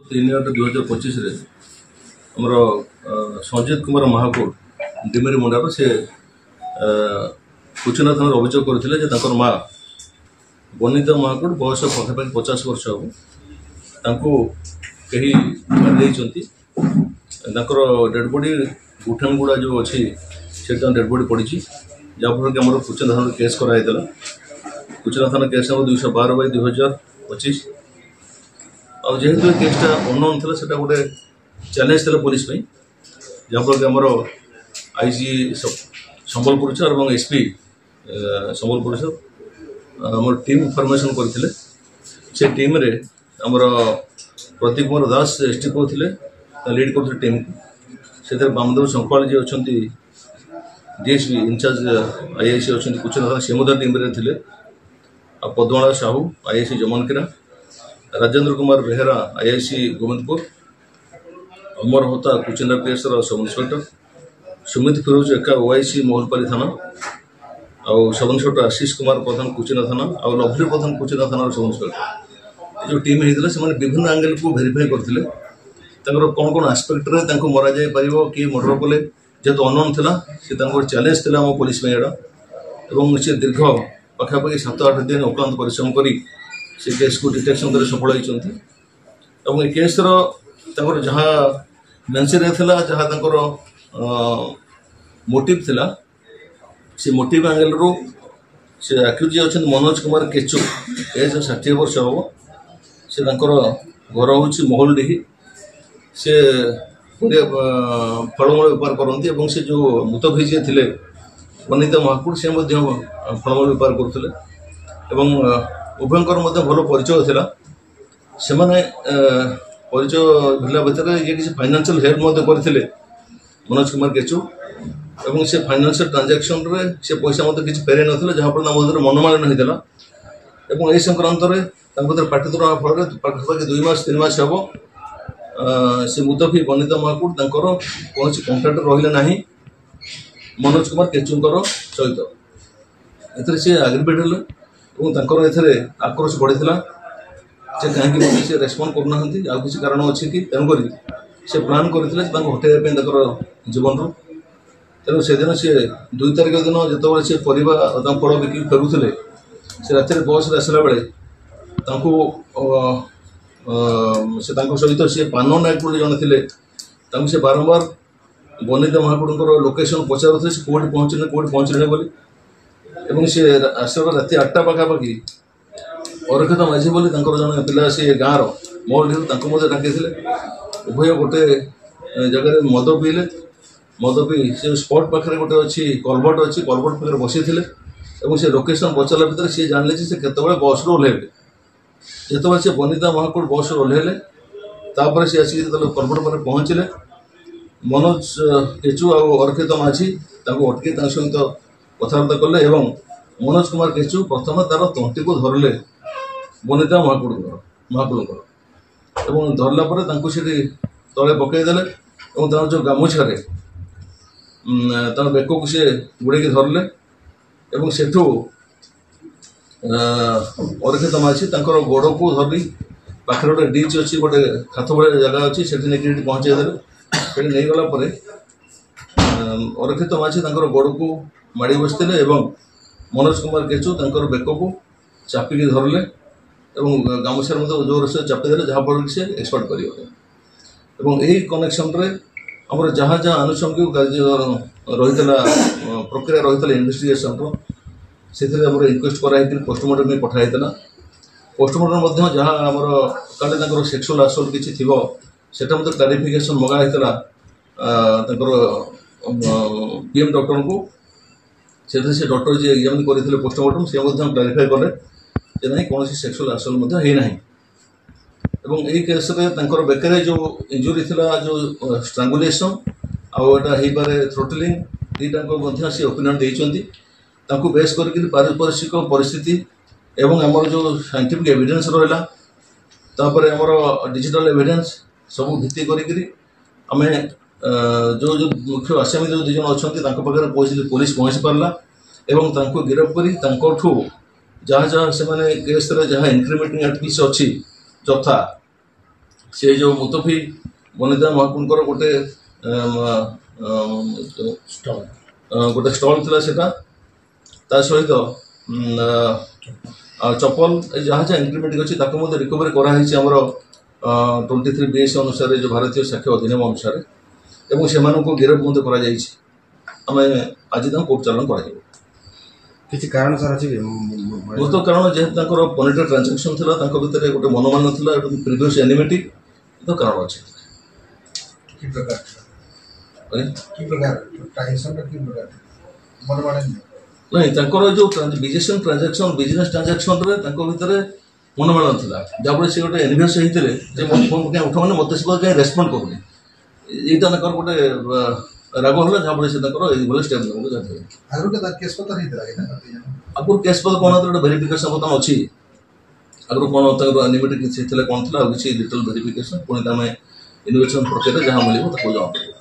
3/8/2025 आमर संजीत कुमार महाकुड़ डिमेरी मुंडार से कुचना थाना अभियोग करते माँ बनिता महाकुड़ बयस पाखापाखि 50 वर्ष हम कहीं मारी डेड बॉडी गुठानगुड़ा जो अच्छी से डेड बॉडी पड़ी जहाँफल कि आम कुचना थाना केस कराई कुचना थाना केस नंबर 212/2025 और जेहेतु केसटा अनोन था से गोटे चैलेंज था पुलिस जहाँफल कि आमर आईजी संबलपुर और एसपी संबलपुर आम टीम फॉर्मेशन करते से टीम रे आमर प्रतीक कुमार दास एसटीपो थे लीड करते टीम से बामदेव संकपाल जी अच्छा डीएसपी इनचार्ज आईआईसी अच्छा कुचना थाना से टीम थे Padmala Sahu IIC Jamankira Rajendra Kumar Behera IIC Govindpur Amar Hota Kuchinda PS sub inspector Sumit Firoz Ekka OIC मोहलपाली थाना और सब इन्स्पेक्टर आशीष कुमार प्रधान कुचिना थाना और लवली प्रधान कुचिना थाना सब इन्स्पेक्टर जो टीम होता से विभिन्न एंगल को भेरीफाई करते कौन कौन आस्पेक्ट मरा जाए किए मर्डर कले जेहेतु अनोन था से चैलेंज था आम पुलिस यहाँ से दीर्घ पाखापाखि 7-8 दिन अक्लांत परिश्रम कर से केस को डिटेक्शन कर सफल होती केस जहाँ मेन्सीरे जहाँ मोटिव थिला से मोटिव एंगल रू से आक्यूज अच्छा मनोज कुमार केचु एज 60 वर्ष हम से घर हूँ मोहलडीही से फलमूल बेपार करती से जो मुतभी जी थे बनिता महाकुड़ से फलमूल बेपार करते उभयंकर भल परिचय था से परिचय भिला भितर ये किसी फाइनेंशियल हेल्प करते मनोज कुमार केचु और से फाइनेंशियल ट्रांजैक्शन रे से पैसा मत किसी फेरे ना जहाँफल मनमालिन होता और यह संक्रांत पाटितुरा फल पाखापाखि 2 मास 3 मास हम से मुतफी बनिता महाकुड़ कौन कंटाक्ट रही ना मनोज कुमार केचुंकर सहित एथरे से एग्रीमेंट हेले आक्रोश बढ़ी से कहीं से रेस्पॉन्ड करना किसी कारण अच्छी कि तेणुक से प्लां करते हटाइवाई जीवन रू तेणु से दिन से 2 तारिख दिन जो से परिवा फल बिक फेरुले से रात बस आसला बेले से सहित सी पान नायक जन थे से बारंबार बनिता महाकुड़ लोकेशन पचारूले से कौटी पहुँचले बोली से आसला रात 8टा पाखापाखि अरक्षित माझी बोली जन पिला से गाँव मोहल्ली डाकी उभय गोटे जगह मद पीले मद पी से स्पॉट पाखे गोटे अच्छी कलभट अच्छी कलभट पाखे बसी थे से लोकेशन पचारा भितर सी जान से केतबे बस ओह्लैले जिते से बनिता महाकुड़ बस ओह्लैले तापर सी आसिक कलभट पाखे पहुँचले मनोज केचु और अरक्षित माझी अटके सहित कथबार्ता कले मनोज कुमार केचु प्रथम तार तंटी को धरले बनिता महाकुड़ धरला तले पकईदे और जो गामुछार बेक को सी गुड़े धरले सेठू अरक्षित माझी गोड़ को धरी पाखे गोटे डिच अच्छी गोटे खात भाया जगह अच्छी से पहुँचाईदे नहीं गला अरक्षित माझी गोड़ को माड़ी बसते मनोज कुमार केचु बेक को चापिक धरले गामुछार जोर से चापिदे जहाँफल से एक्सपर्ट कर कनेक्शन आमर जहाँ जहाँ आनुषंगिक कार्य रही प्रक्रिया रही इन्वेस्टिगेशन से इनक्वेस्ट कराई पोस्टमार्टम में पठाई पोस्टमार्टम जहाँ आमर काले सेक्सुअल असल्ट किसी थी से क्लारिफिकेशन मगाई पीएम डॉक्टर को से डॉक्टर जी एग्जामिन करते पोस्टमार्टम से क्लारिफाई कले ना कौन सेक्सुअल असल्ट होना यही केस बेकर जो इंजुरी थी जो स्ट्रांगुलेसन आईपारे थ्रोटलिंग दुटा सी ओपिनियन देती बेस कर पारिपार्श्विक परिस्थिति एवं आमर जो साइंटिफिक एविडेंस रहा आमर डिजिटल एविडेंस सब भित्ति करें जो जो मुख्य आसामी जो 2 जन अच्छा पाखे पुलिस पहुँची पार्ला गिरफ्त कर जहाँ जहाँ से केस जहाँ इंक्रिमिनेटिंग एक्टिविटीज अच्छी यथा से जो मुतफी बनिता महाकुंकर गोटे गोटे स्टल था सेटा ता सहित चपल जहाँ जहाँ इंक्रीमेंट अच्छी रिकवरी कराई आमर 23 BS अनुसार जो भारतीय साक्ष्य अधिनियम अनुसार एवं से गिरफ आम आज कोर्ट चालान कर किसी कारण सर अच्छी मूल कारण जेहेतु पॉलिटिकल ट्रांजाक्शन था भितर गोटे मनोमान था प्रिवियस एनिमिटी तो कारण अच्छे नहीं जो बिजनेस ट्रांजाक्शन भितर मनोमान था जहाँ से गोटे एनिवर्स होते फोन क्या उठ मैंने मत से रेस्पंड करूनी यहाँ गोटे राग है जहाँ से स्टेप आगुरी केस पत्र कौन गोटे भेरिफिकेसन बर्तमान अच्छी आगुरी कौन एनिमिटी किसी कौन था किसी डिटेल भेरिफिकेसन पुणी आम इन्वेस्टिगेशन प्रक्रिया जहाँ मिले जहाँ